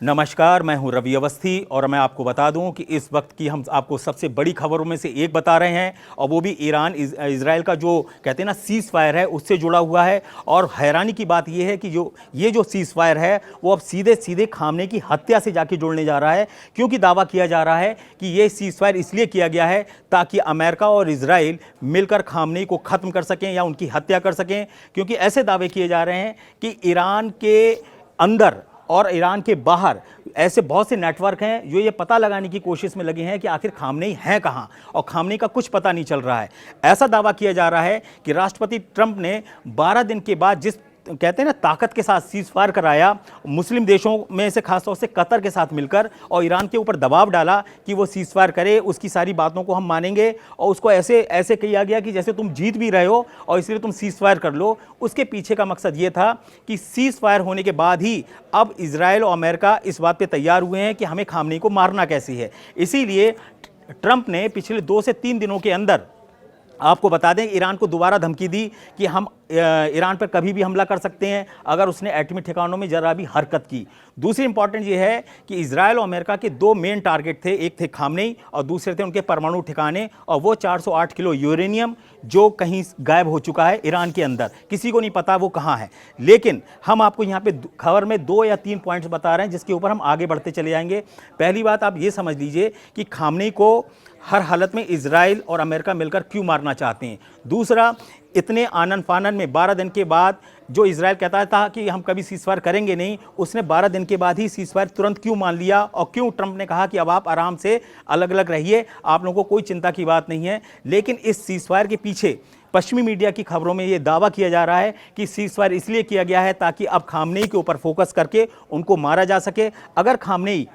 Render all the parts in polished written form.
नमस्कार, मैं हूं रवि अवस्थी और मैं आपको बता दूं कि इस वक्त की हम आपको सबसे बड़ी खबरों में से एक बता रहे हैं और वो भी ईरान इजराइल का जो कहते हैं ना सीज़ फायर है उससे जुड़ा हुआ है। और हैरानी की बात यह है कि जो सीज़ फायर है वो अब सीधे सीधे खामने की हत्या से जाके जुड़ने जा रहा है, क्योंकि दावा किया जा रहा है कि ये सीज़ फायर इसलिए किया गया है ताकि अमेरिका और इजराइल मिलकर खामने को ख़त्म कर सकें या उनकी हत्या कर सकें। क्योंकि ऐसे दावे किए जा रहे हैं कि ईरान के अंदर और ईरान के बाहर ऐसे बहुत से नेटवर्क हैं जो ये पता लगाने की कोशिश में लगे हैं कि आखिर खामनेई हैं कहाँ, और खामनेई का कुछ पता नहीं चल रहा है। ऐसा दावा किया जा रहा है कि राष्ट्रपति ट्रंप ने 12 दिन के बाद जिस कहते हैं ना ताकत के साथ सीज फायर कराया, मुस्लिम देशों में से खासतौर से कतर के साथ मिलकर, और ईरान के ऊपर दबाव डाला कि वो सीज फायर करे, उसकी सारी बातों को हम मानेंगे और उसको ऐसे ऐसे किया गया कि जैसे तुम जीत भी रहे हो और इसलिए तुम सीज फायर कर लो। उसके पीछे का मकसद ये था कि सीज फायर होने के बाद ही अब इजराइल और अमेरिका इस बात पर तैयार हुए हैं कि हमें खामनेई को मारना कैसे है। इसीलिए ट्रंप ने पिछले 2 से 3 दिनों के अंदर, आपको बता दें, ईरान को दोबारा धमकी दी कि हम ईरान पर कभी भी हमला कर सकते हैं अगर उसने एटमी ठिकानों में जरा भी हरकत की। दूसरी इंपॉर्टेंट ये है कि इजराइल और अमेरिका के 2 मेन टारगेट थे, एक थे खामनेई और दूसरे थे उनके परमाणु ठिकाने, और वो 408 किलो यूरेनियम जो कहीं गायब हो चुका है ईरान के अंदर, किसी को नहीं पता वो कहाँ है। लेकिन हम आपको यहाँ पे खबर में 2 या 3 पॉइंट्स बता रहे हैं जिसके ऊपर हम आगे बढ़ते चले जाएंगे। पहली बात आप ये समझ लीजिए कि खामनेई को हर हालत में इजराइल और अमेरिका मिलकर क्यों मारना चाहते हैं। दूसरा, इतने आनन फानन में 12 दिन के बाद जो इजराइल कहता था कि हम कभी सीज़फायर करेंगे नहीं, उसने 12 दिन के बाद ही सीज़फायर तुरंत क्यों मान लिया, और क्यों ट्रंप ने कहा कि अब आप आराम से अलग अलग रहिए, आप लोगों को कोई चिंता की बात नहीं है। लेकिन इस सीज़फायर के पीछे पश्चिमी मीडिया की खबरों में ये दावा किया जा रहा है कि सीज़फायर इसलिए किया गया है ताकि अब खामनेई के ऊपर फोकस करके उनको मारा जा सके। अगर खामनेई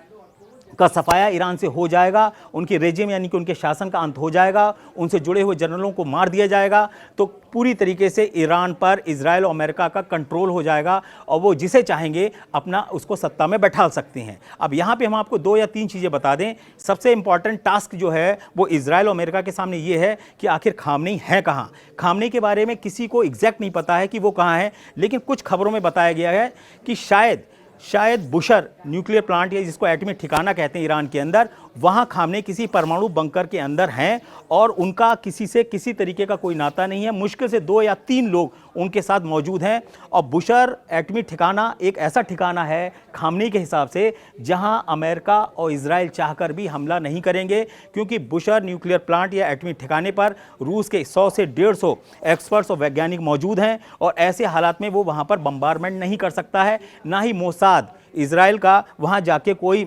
का सफाया ईरान से हो जाएगा, उनके रेजिम यानी कि उनके शासन का अंत हो जाएगा, उनसे जुड़े हुए जनरलों को मार दिया जाएगा, तो पूरी तरीके से ईरान पर इजराइल और अमेरिका का कंट्रोल हो जाएगा और वो जिसे चाहेंगे अपना उसको सत्ता में बैठा सकते हैं। अब यहाँ पे हम आपको 2 या 3 चीज़ें बता दें। सबसे इंपॉर्टेंट टास्क जो है वो इजराइल और अमेरिका के सामने ये है कि आखिर खामनेई है कहाँ। खामनेई के बारे में किसी को एग्जैक्ट नहीं पता है कि वो कहाँ है, लेकिन कुछ खबरों में बताया गया है कि शायद बुशर न्यूक्लियर प्लांट, या जिसको एटमी ठिकाना कहते हैं ईरान के अंदर, वहाँ खामनेई किसी परमाणु बंकर के अंदर हैं और उनका किसी से किसी तरीके का कोई नाता नहीं है। मुश्किल से 2 या 3 लोग उनके साथ मौजूद हैं। और बुशर एटमी ठिकाना एक ऐसा ठिकाना है खामनेई के हिसाब से जहां अमेरिका और इजराइल चाहकर भी हमला नहीं करेंगे, क्योंकि बुशर न्यूक्लियर प्लांट या एटमी ठिकाने पर रूस के 100 से 150 एक्सपर्ट्स और वैज्ञानिक मौजूद हैं और ऐसे हालात में वो वहाँ पर बम्बारमेंट नहीं कर सकता है, ना ही मोसाद इजराइल का वहाँ जाके कोई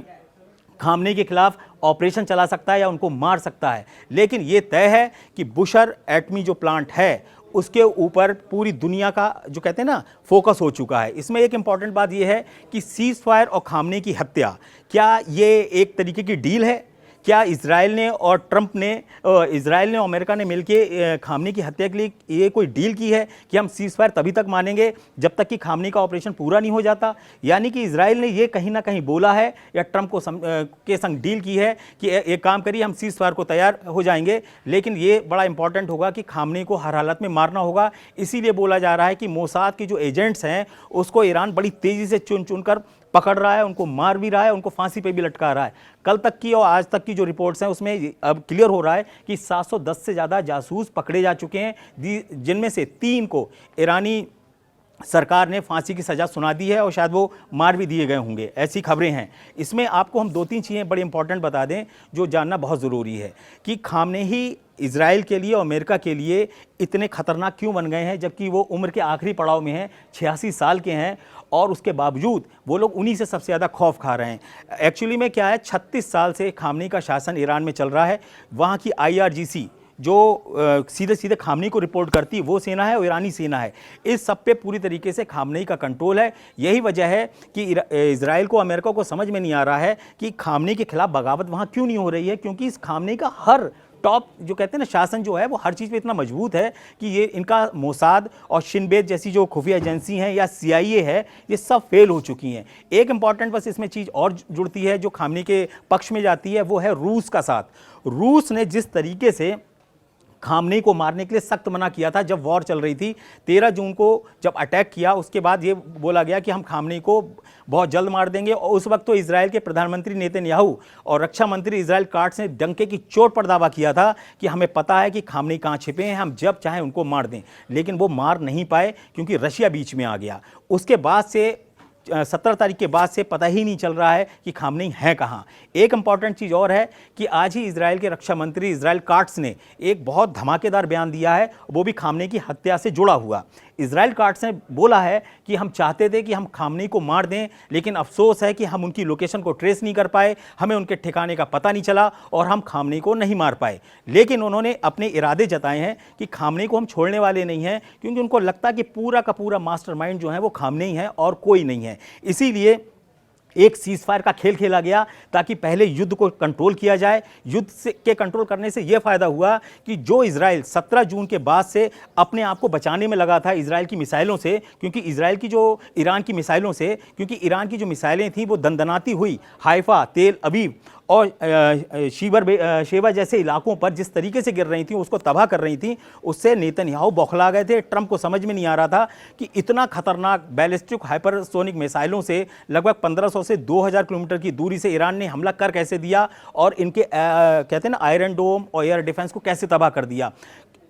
खामनेई के खिलाफ ऑपरेशन चला सकता है या उनको मार सकता है। लेकिन ये तय है कि बुशर एटमी जो प्लांट है उसके ऊपर पूरी दुनिया का जो कहते हैं ना फोकस हो चुका है। इसमें एक इंपॉर्टेंट बात यह है कि सीज फायर और खामनेई की हत्या, क्या ये एक तरीके की डील है? क्या इजराइल ने और इजराइल ने और अमेरिका ने मिलकर खामनेई की हत्या के लिए ये कोई डील की है कि हम सीज फायर तभी तक मानेंगे जब तक कि खामनेई का ऑपरेशन पूरा नहीं हो जाता? यानी कि इजराइल ने ये कहीं ना कहीं बोला है या ट्रंप को के संग डील की है कि एक काम करिए, हम सीज फायर को तैयार हो जाएंगे, लेकिन ये बड़ा इंपॉर्टेंट होगा कि खामनेई को हर हालत में मारना होगा। इसीलिए बोला जा रहा है कि मोसाद के जो एजेंट्स हैं उसको ईरान बड़ी तेज़ी से चुन चुन कर पकड़ रहा है, उनको मार भी रहा है, उनको फांसी पे भी लटका रहा है। कल तक की और आज तक की जो रिपोर्ट्स हैं उसमें अब क्लियर हो रहा है कि 710 से ज़्यादा जासूस पकड़े जा चुके हैं, जिनमें से 3 को ईरानी सरकार ने फांसी की सज़ा सुना दी है और शायद वो मार भी दिए गए होंगे, ऐसी खबरें हैं। इसमें आपको हम 2-3 चीज़ें बड़ी इंपॉर्टेंट बता दें जो जानना बहुत ज़रूरी है कि खामनेई इजराइल के लिए और अमेरिका के लिए इतने खतरनाक क्यों बन गए हैं, जबकि वो उम्र के आखिरी पड़ाव में हैं, 86 साल के हैं, और उसके बावजूद वो लोग उन्हीं से सबसे ज़्यादा खौफ खा रहे हैं। एक्चुअली में क्या है, 36 साल से खामनेई का शासन ईरान में चल रहा है। वहाँ की IRGC जो सीधे सीधे खामनेई को रिपोर्ट करती है वो सेना है और ईरानी सेना है। इस सब पे पूरी तरीके से खामनेई का कंट्रोल है। यही वजह है कि इजराइल को, अमेरिका को समझ में नहीं आ रहा है कि खामनेई के खिलाफ बगावत वहाँ क्यों नहीं हो रही है, क्योंकि इस खामनेई का हर टॉप जो कहते हैं ना शासन जो है वो हर चीज़ पे इतना मजबूत है कि ये इनका मोसाद और शिनबेत जैसी जो खुफिया एजेंसी हैं या CIA है, ये सब फेल हो चुकी हैं। एक इंपॉर्टेंट बस इसमें चीज़ और जुड़ती है जो खामनेई के पक्ष में जाती है, वो है रूस का साथ। रूस ने जिस तरीके से खामनेई को मारने के लिए सख्त मना किया था जब वॉर चल रही थी। 13 जून को जब अटैक किया उसके बाद ये बोला गया कि हम खामनेई को बहुत जल्द मार देंगे। और उस वक्त तो इजराइल के प्रधानमंत्री नेतन्याहू और रक्षा मंत्री इजराइल काट्स ने डंके की चोट पर दावा किया था कि हमें पता है कि खामनेई कहाँ छिपे हैं, हम जब चाहें उनको मार दें। लेकिन वो मार नहीं पाए क्योंकि रशिया बीच में आ गया। उसके बाद से 17 तारीख के बाद से पता ही नहीं चल रहा है कि खामनेई है कहाँ। एक इंपॉर्टेंट चीज़ और है कि आज ही इजराइल के रक्षा मंत्री इजराइल काट्स ने एक बहुत धमाकेदार बयान दिया है, वो भी खामनेई की हत्या से जुड़ा हुआ। इजराइल काट्स ने बोला है कि हम चाहते थे कि हम खामनेई को मार दें, लेकिन अफसोस है कि हम उनकी लोकेशन को ट्रेस नहीं कर पाए, हमें उनके ठिकाने का पता नहीं चला और हम खामनेई को नहीं मार पाए। लेकिन उन्होंने अपने इरादे जताए हैं कि खामनेई को हम छोड़ने वाले नहीं हैं, क्योंकि उनको लगता है कि पूरा का पूरा मास्टरमाइंड जो है वो खामनेई है और कोई नहीं है। इसीलिए एक सीज फायर का खेल खेला गया ताकि पहले युद्ध को कंट्रोल किया जाए। युद्ध के कंट्रोल करने से यह फायदा हुआ कि जो इजराइल 17 जून के बाद से अपने आप को बचाने में लगा था इजराइल की मिसाइलों से, क्योंकि इजराइल की जो ईरान की मिसाइलों से, क्योंकि ईरान की जो मिसाइलें थीं वो दनदनाती हुई हाइफा, तेल अवीव और शेवा जैसे इलाकों पर जिस तरीके से गिर रही थी, उसको तबाह कर रही थी, उससे नेतन्याहू बौखला गए थे। ट्रंप को समझ में नहीं आ रहा था कि इतना खतरनाक बैलिस्टिक हाइपरसोनिक मिसाइलों से लगभग 1500 से 2000 किलोमीटर की दूरी से ईरान ने हमला कर कैसे दिया और इनके कहते हैं ना आयरन डोम और एयर डिफेंस को कैसे तबाह कर दिया।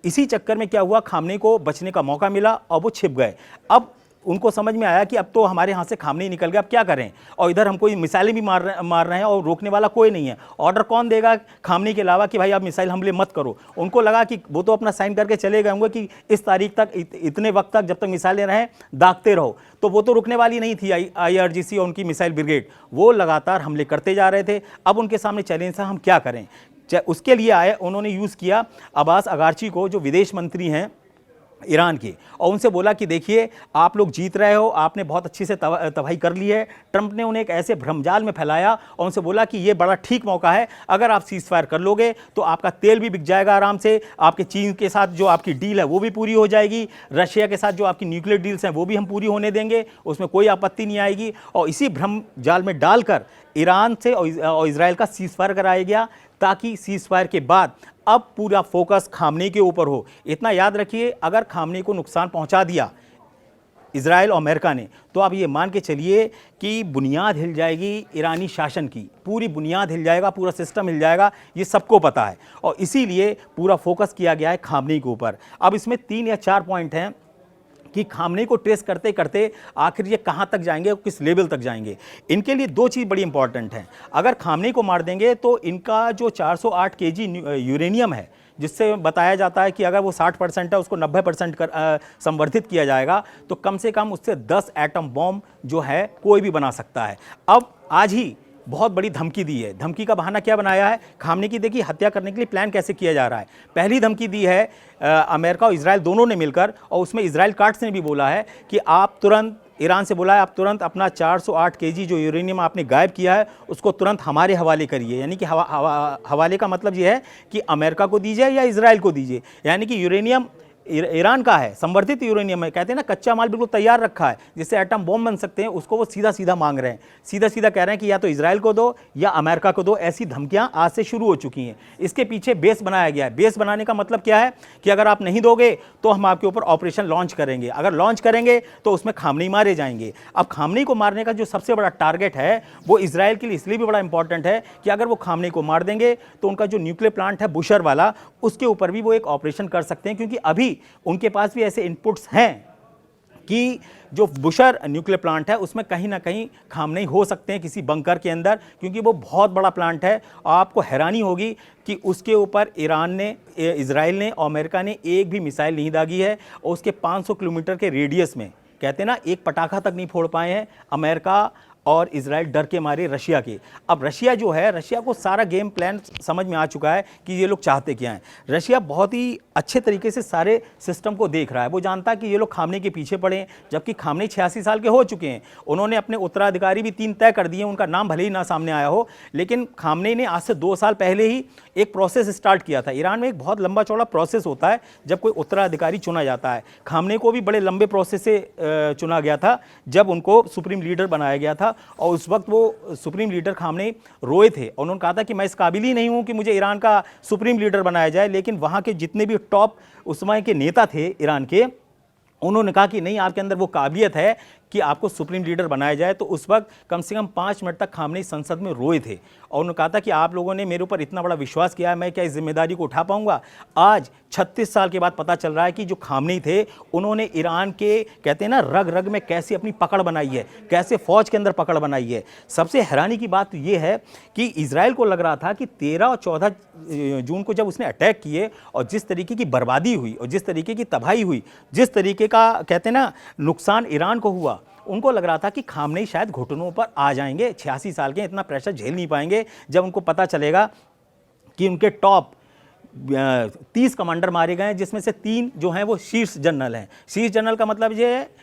इसी चक्कर में क्या हुआ, खामनेई को बचने का मौका मिला और वो छिप गए। अब उनको समझ में आया कि अब तो हमारे हाथ से खामनेई निकल गया, अब क्या करें, और इधर हमको मिसाइलें भी मार रहे हैं और रोकने वाला कोई नहीं है। ऑर्डर कौन देगा खामनेई के अलावा कि भाई आप मिसाइल हमले मत करो। उनको लगा कि वो तो अपना साइन करके चले गए होंगे कि इस तारीख तक, इतने वक्त तक जब तक मिसाइलें रहें दागते रहो, तो वो तो रुकने वाली नहीं थी। IRGC और उनकी मिसाइल ब्रिगेड वो लगातार हमले करते जा रहे थे। अब उनके सामने चैलेंज था, हम क्या करें। उसके लिए आए, उन्होंने यूज़ किया अब्बास अगारची को, जो विदेश मंत्री हैं ईरान की, और उनसे बोला कि देखिए आप लोग जीत रहे हो, आपने बहुत अच्छी से तबाही कर ली है। ट्रंप ने उन्हें एक ऐसे भ्रमजाल में फैलाया और उनसे बोला कि ये बड़ा ठीक मौका है, अगर आप सीज फायर कर लोगे तो आपका तेल भी बिक जाएगा आराम से, आपके चीन के साथ जो आपकी डील है वो भी पूरी हो जाएगी, रशिया के साथ जो आपकी न्यूक्लियर डील्स हैं वो भी हम पूरी होने देंगे, उसमें कोई आपत्ति नहीं आएगी। और इसी भ्रमजाल में डालकर ईरान से और इजराइल का सीज फायर कराया गया, ताकि सीज फायर के बाद अब पूरा फोकस खामनेई के ऊपर हो। इतना याद रखिए, अगर खामनेई को नुकसान पहुंचा दिया इजराइल और अमेरिका ने, तो आप ये मान के चलिए कि बुनियाद हिल जाएगी ईरानी शासन की, पूरी बुनियाद हिल जाएगा, पूरा सिस्टम हिल जाएगा, ये सबको पता है। और इसीलिए पूरा फोकस किया गया है खामनेई के ऊपर। अब इसमें 3 या 4 पॉइंट हैं कि खामनेई को ट्रेस करते करते आखिर ये कहाँ तक जाएंगे और किस लेवल तक जाएंगे। इनके लिए 2 चीज़ बड़ी इंपॉर्टेंट हैं। अगर खामनेई को मार देंगे तो इनका जो 408 केजी यूरेनियम है, जिससे बताया जाता है कि अगर वो 60% है उसको 90% संवर्धित किया जाएगा, तो कम से कम उससे 10 एटम बॉम्ब जो है कोई भी बना सकता है। अब आज ही बहुत बड़ी धमकी दी है। धमकी का बहाना क्या बनाया है, खामनेई की देखिए हत्या करने के लिए प्लान कैसे किया जा रहा है। पहली धमकी दी है अमेरिका और इजराइल दोनों ने मिलकर, और उसमें इजराइल काट्स ने भी बोला है कि आप तुरंत, ईरान से बोला है आप तुरंत अपना 408 केजी जो यूरेनियम आपने गायब किया है उसको तुरंत हमारे हवाले करिए। यानी कि हवाले का मतलब ये है कि अमेरिका को दीजिए या इजराइल को दीजिए। यानी कि यूरेनियम ईरान का है, संवर्धित यूरेनियम है, कहते हैं ना कच्चा माल बिल्कुल तैयार रखा है जिससे एटम बॉम्ब बन सकते हैं, उसको वो सीधा सीधा मांग रहे हैं। सीधा सीधा कह रहे हैं कि या तो इजराइल को दो या अमेरिका को दो। ऐसी धमकियां आज से शुरू हो चुकी हैं। इसके पीछे बेस बनाया गया है। बेस बनाने का मतलब क्या है कि अगर आप नहीं दोगे तो हम आपके ऊपर ऑपरेशन लॉन्च करेंगे, अगर लॉन्च करेंगे तो उसमें खामनेई मारे जाएंगे। अब खामनेई को मारने का जो सबसे बड़ा टारगेट है वो इजराइल के लिए इसलिए भी बड़ा इंपॉर्टेंट है कि अगर वो खामनेई को मार देंगे तो उनका जो न्यूक्लियर प्लांट है बुशर वाला, उसके ऊपर भी वो एक ऑपरेशन कर सकते हैं, क्योंकि अभी उनके पास भी ऐसे इनपुट्स हैं कि जो बुशर न्यूक्लियर प्लांट है उसमें कहीं ना कहीं खामनेई हो सकते हैं किसी बंकर के अंदर, क्योंकि वो बहुत बड़ा प्लांट है। और आपको हैरानी होगी कि उसके ऊपर ईरान ने, इजराइल ने और अमेरिका ने एक भी मिसाइल नहीं दागी है, और उसके 500 किलोमीटर के रेडियस में, कहते हैं ना, एक पटाखा तक नहीं फोड़ पाए हैं अमेरिका और इजराइल डर के मारे रशिया के। अब रशिया जो है, रशिया को सारा गेम प्लान समझ में आ चुका है कि ये लोग चाहते क्या हैं। रशिया बहुत ही अच्छे तरीके से सारे सिस्टम को देख रहा है। वो जानता है कि ये लोग खामनेई के पीछे पड़े हैं, जबकि खामनेई 86 साल के हो चुके हैं। उन्होंने अपने उत्तराधिकारी भी 3 तय कर दिए, उनका नाम भले ही ना सामने आया हो, लेकिन खामनेई ने आज से 2 साल पहले ही एक प्रोसेस स्टार्ट किया था। ईरान में एक बहुत लंबा चौड़ा प्रोसेस होता है जब कोई उत्तराधिकारी चुना जाता है। खामनेई को भी बड़े लंबे प्रोसेस से चुना गया था जब उनको सुप्रीम लीडर बनाया गया था। और उस वक्त वो सुप्रीम लीडर खामनेई रोए थे और उन्होंने कहा था कि मैं इस काबिल ही नहीं हूँ कि मुझे ईरान का सुप्रीम लीडर बनाया जाए। लेकिन वहाँ के जितने भी टॉप उस समय के नेता थे ईरान के, उन्होंने कहा कि नहीं, आपके अंदर वो काबिलियत है कि आपको सुप्रीम लीडर बनाया जाए। तो उस वक्त कम से कम 5 मिनट तक खामनेई संसद में रोए थे और उन्होंने कहा था कि आप लोगों ने मेरे ऊपर इतना बड़ा विश्वास किया है, मैं क्या इस जिम्मेदारी को उठा पाऊंगा। आज 36 साल के बाद पता चल रहा है कि जो खामनेई थे उन्होंने ईरान के, कहते हैं ना, रग रग में कैसे अपनी पकड़ बनाई है, कैसे फौज के अंदर पकड़ बनाई है। सबसे हैरानी की बात ये है कि इजराइल को लग रहा था कि 13 और 14 जून को जब उसने अटैक किए और जिस तरीके की बर्बादी हुई और जिस तरीके की तबाही हुई, जिस तरीके का, कहते हैं ना, नुकसान ईरान को हुआ, उनको लग रहा था कि खामनेई शायद घुटनों पर आ जाएंगे। 86 साल के इतना प्रेशर झेल नहीं पाएंगे जब उनको पता चलेगा कि उनके टॉप 30 कमांडर मारे गए हैं, जिसमें से 3 जो हैं वो शीर्ष जनरल हैं। शीर्ष जनरल का मतलब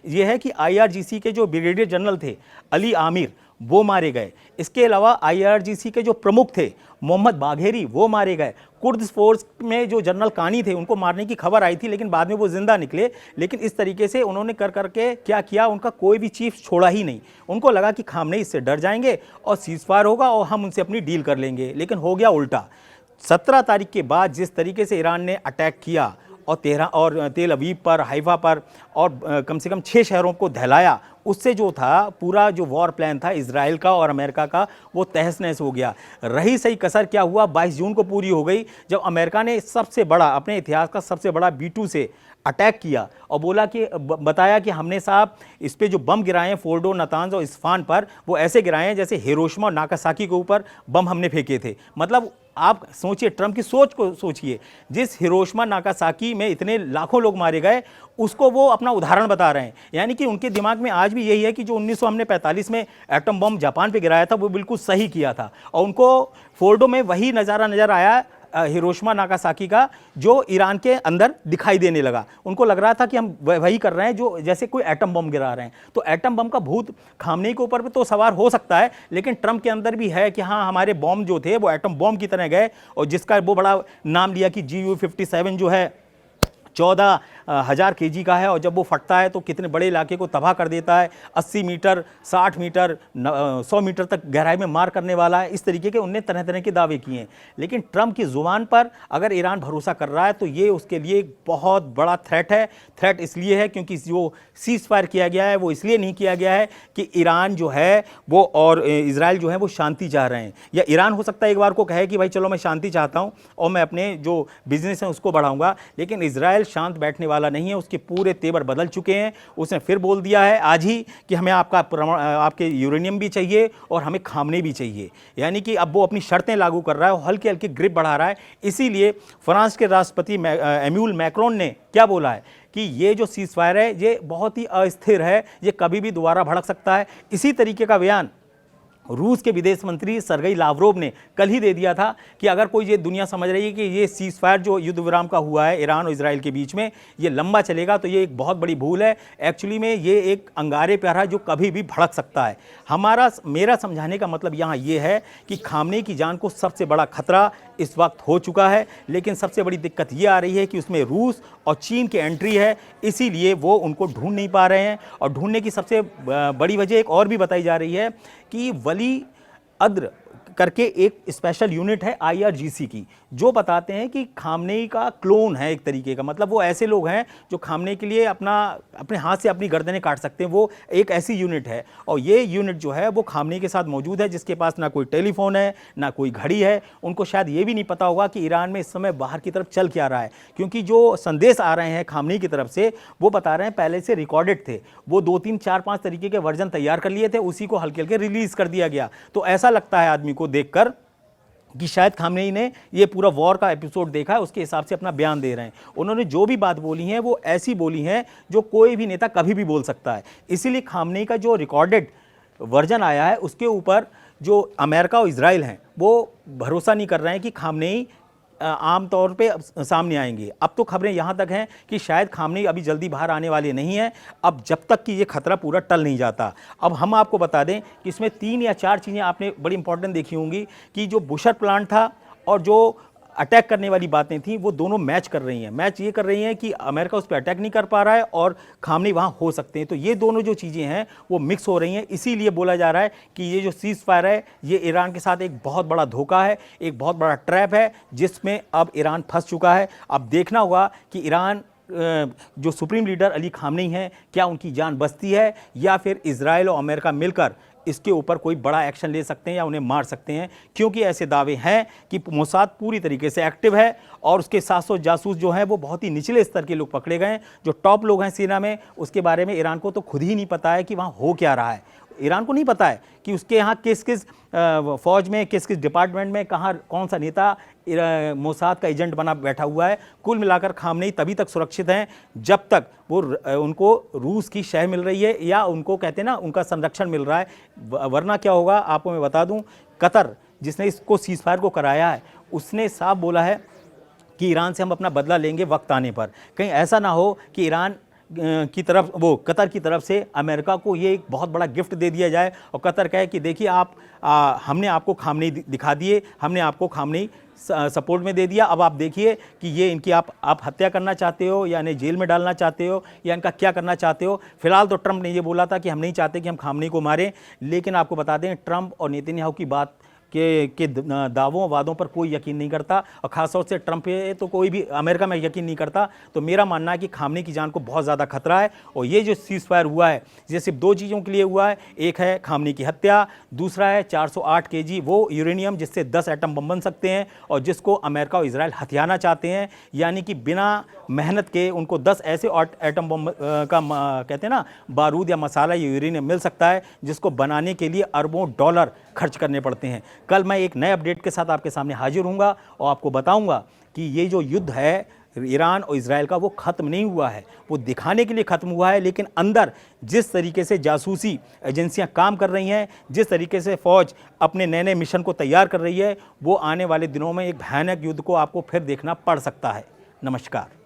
ये है कि IRGC के जो ब्रिगेडियर जनरल थे अली आमिर, वो मारे गए। इसके अलावा IRGC के जो प्रमुख थे मोहम्मद बाघेरी, वो मारे गए। कुर्द फोर्स में जो जनरल कानी थे उनको मारने की खबर आई थी, लेकिन बाद में वो जिंदा निकले। लेकिन इस तरीके से उन्होंने कर करके क्या किया, उनका कोई भी चीफ छोड़ा ही नहीं। उनको लगा कि खामनेई इससे डर जाएंगे और सीज़फायर होगा और हम उनसे अपनी डील कर लेंगे, लेकिन हो गया उल्टा। 17 तारीख के बाद जिस तरीके से ईरान ने अटैक किया और तेल अवीव पर, हाइफा पर और कम से कम 6 शहरों को दहलाया, उससे जो था पूरा जो वॉर प्लान था इजराइल का और अमेरिका का, वो तहस नहस हो गया। रही सही कसर क्या हुआ, 22 जून को पूरी हो गई जब अमेरिका ने सबसे बड़ा, अपने इतिहास का सबसे बड़ा B-2 से अटैक किया और बोला कि बताया कि हमने साहब इस पे जो बम गिराए हैं फोर्डो, नतांज और इस्फान पर, वो ऐसे गिराए हैं जैसे हिरोशिमा और नागासाकी के ऊपर बम हमने फेंके थे। मतलब आप सोचिए, ट्रंप की सोच को सोचिए, जिस हिरोशिमा नागासाकी में इतने लाखों लोग मारे गए, उसको वो अपना उदाहरण बता रहे हैं। यानी कि उनके दिमाग में आज भी यही है कि जो 1945 में एटम बम जापान पे गिराया था वो बिल्कुल सही किया था, और उनको फोर्डो में वही नज़ारा नज़र आया हिरोशिमा नागासाकी का, जो ईरान के अंदर दिखाई देने लगा। उनको लग रहा था कि हम वही कर रहे हैं जो जैसे कोई एटम बम गिरा रहे हैं। तो एटम बम का भूत खामनेई के ऊपर भी तो सवार हो सकता है, लेकिन ट्रंप के अंदर भी है कि हाँ, हमारे बम जो थे वो एटम बम की तरह गए, और जिसका वो बड़ा नाम लिया कि GU-57 जो है 14,000 kg का है, और जब वो फटता है तो कितने बड़े इलाके को तबाह कर देता है। 80 मीटर, 60 मीटर, 100 मीटर तक गहराई में मार करने वाला है। इस तरीके के उनने तरह तरह के दावे किए हैं। लेकिन ट्रंप की जुबान पर अगर ईरान भरोसा कर रहा है तो ये उसके लिए एक बहुत बड़ा थ्रेट है। थ्रेट इसलिए है क्योंकि जो सीज फायर किया गया है वो इसलिए नहीं किया गया है कि ईरान जो है वो और इजराइल जो है वो शांति चाह रहे हैं, या ईरान हो सकता है एक बार को कहे कि भाई चलो मैं शांति चाहता हूँ और मैं अपने जो बिजनेस है उसको बढ़ाऊंगा, लेकिन इजराइल शांत बैठने वाला नहीं है। उसके पूरे तेवर बदल चुके हैं। उसने फिर बोल दिया है आज ही कि हमें आपके यूरेनियम भी चाहिए और हमें खामनेई भी चाहिए। यानी कि अब वो अपनी शर्तें लागू कर रहा है और हल्की हल्की ग्रिप बढ़ा रहा है। इसीलिए फ्रांस के राष्ट्रपति एम्यूल मैक्रोन ने क्या बोला है कि ये जो सीज फायर है ये बहुत ही अस्थिर है, ये कभी भी दोबारा भड़क सकता है। इसी तरीके का बयान रूस के विदेश मंत्री सरगई लावरोव ने कल ही दे दिया था कि अगर कोई ये दुनिया समझ रही है कि ये सीज फायर जो युद्ध विराम का हुआ है ईरान और इजराइल के बीच में ये लंबा चलेगा, तो ये एक बहुत बड़ी भूल है। एक्चुअली में ये एक अंगारे प्यारा है जो कभी भी भड़क सकता है। मेरा समझाने का मतलब यहाँ ये है कि खामनेई की जान को सबसे बड़ा खतरा इस वक्त हो चुका है, लेकिन सबसे बड़ी दिक्कत ये आ रही है कि उसमें रूस और चीन की एंट्री है, इसीलिए वो उनको ढूंढ नहीं पा रहे हैं। और ढूंढने की सबसे बड़ी वजह एक और भी बताई जा रही है कि वली अद्र करके एक स्पेशल यूनिट है IRGC की, जो बताते हैं कि खामनेई का क्लोन है एक तरीके का। मतलब वो ऐसे लोग हैं जो खामनेई के लिए अपने हाथ से अपनी गर्दनें काट सकते हैं। वो एक ऐसी यूनिट है, और ये यूनिट जो है वो खामनेई के साथ मौजूद है, जिसके पास ना कोई टेलीफोन है ना कोई घड़ी है। उनको शायद ये भी नहीं पता होगा कि ईरान में इस समय बाहर की तरफ चल क्या रहा है, क्योंकि जो संदेश आ रहे हैं खामनेई की तरफ से वो बता रहे हैं पहले से रिकॉर्डेड थे। वो 2, 3, 4, 5 तरीके के वर्जन तैयार कर लिए थे, उसी को हल्के हल्के रिलीज कर दिया गया। तो ऐसा लगता है आदमी को देखकर कि शायद खामनेई ने ये पूरा वॉर का एपिसोड देखा है, उसके हिसाब से अपना बयान दे रहे हैं। उन्होंने जो भी बात बोली है वो ऐसी बोली है जो कोई भी नेता कभी भी बोल सकता है। इसीलिए खामनेई का जो रिकॉर्डेड वर्जन आया है उसके ऊपर जो अमेरिका और इजराइल हैं वो भरोसा नहीं कर रहे हैं कि खामनेई आम तौर पे सामने आएंगे। अब तो खबरें यहाँ तक हैं कि शायद खामनेई अभी जल्दी बाहर आने वाले नहीं हैं, अब जब तक कि ये खतरा पूरा टल नहीं जाता। अब हम आपको बता दें कि इसमें 3 या 4 चीज़ें आपने बड़ी इंपॉर्टेंट देखी होंगी कि जो बुशर प्लांट था और जो अटैक करने वाली बातें थी वो दोनों मैच कर रही हैं। मैच ये कर रही हैं कि अमेरिका उस पर अटैक नहीं कर पा रहा है और खामनेई वहाँ हो सकते हैं। तो ये दोनों जो चीज़ें हैं वो मिक्स हो रही हैं। इसीलिए बोला जा रहा है कि ये जो सीज़ फायर है ये ईरान के साथ एक बहुत बड़ा धोखा है, एक बहुत बड़ा ट्रैप है जिसमें अब ईरान फंस चुका है। अब देखना होगा कि ईरान जो सुप्रीम लीडर अली खामनेई हैं, क्या उनकी जान बचती है या फिर इजराइल और अमेरिका मिलकर इसके ऊपर कोई बड़ा एक्शन ले सकते हैं या उन्हें मार सकते हैं। क्योंकि ऐसे दावे हैं कि मोसाद पूरी तरीके से एक्टिव है और उसके 700 जासूस जो हैं वो बहुत ही निचले स्तर के लोग पकड़े गए हैं। जो टॉप लोग हैं सेना में, उसके बारे में ईरान को तो खुद ही नहीं पता है कि वहाँ हो क्या रहा है। ईरान को नहीं पता है कि उसके यहाँ किस किस फौज में, किस किस डिपार्टमेंट में कहाँ कौन सा नेता मोसाद का एजेंट बना बैठा हुआ है। कुल मिलाकर खामनेई तभी तक सुरक्षित हैं जब तक वो उनको रूस की शह मिल रही है या उनको कहते हैं ना उनका संरक्षण मिल रहा है। वरना क्या होगा आपको मैं बता दूं, कतर जिसने इसको सीज़फायर को कराया है उसने साफ बोला है कि ईरान से हम अपना बदला लेंगे वक्त आने पर। कहीं ऐसा ना हो कि ईरान की तरफ, वो कतर की तरफ से अमेरिका को ये एक बहुत बड़ा गिफ्ट दे दिया जाए और कतर कहे कि देखिए हमने आपको खामनेई दिखा दिए, हमने आपको खामनेई सपोर्ट में दे दिया, अब आप देखिए कि ये इनकी आप हत्या करना चाहते हो या इन्हें जेल में डालना चाहते हो या इनका क्या करना चाहते हो। फिलहाल तो ट्रंप ने ये बोला था कि हम नहीं चाहते कि हम खामनेई को मारें, लेकिन आपको बता दें ट्रंप और नेतन्याहू की बात के दावों वादों पर कोई यकीन नहीं करता और ख़ासतौर से ट्रंप पे तो कोई भी अमेरिका में यकीन नहीं करता। तो मेरा मानना है कि खामनेई की जान को बहुत ज़्यादा खतरा है और ये जो सीज़ फायर हुआ है ये सिर्फ दो चीज़ों के लिए हुआ है। एक है खामनेई की हत्या, दूसरा है 408 केजी वो यूरेनियम जिससे 10 एटम बम बन सकते हैं और जिसको अमेरिका और इजराइल हथियाना चाहते हैं। यानी कि बिना मेहनत के उनको 10 ऐसे एटम बम का कहते हैं ना बारूद या मसाला या यूरेनियम मिल सकता है जिसको बनाने के लिए अरबों डॉलर खर्च करने पड़ते हैं। कल मैं एक नए अपडेट के साथ आपके सामने हाजिर हूँगा और आपको बताऊँगा कि ये जो युद्ध है ईरान और इजराइल का वो ख़त्म नहीं हुआ है, वो दिखाने के लिए ख़त्म हुआ है, लेकिन अंदर जिस तरीके से जासूसी एजेंसियां काम कर रही हैं, जिस तरीके से फ़ौज अपने नए नए मिशन को तैयार कर रही है, वो आने वाले दिनों में एक भयानक युद्ध को आपको फिर देखना पड़ सकता है। नमस्कार।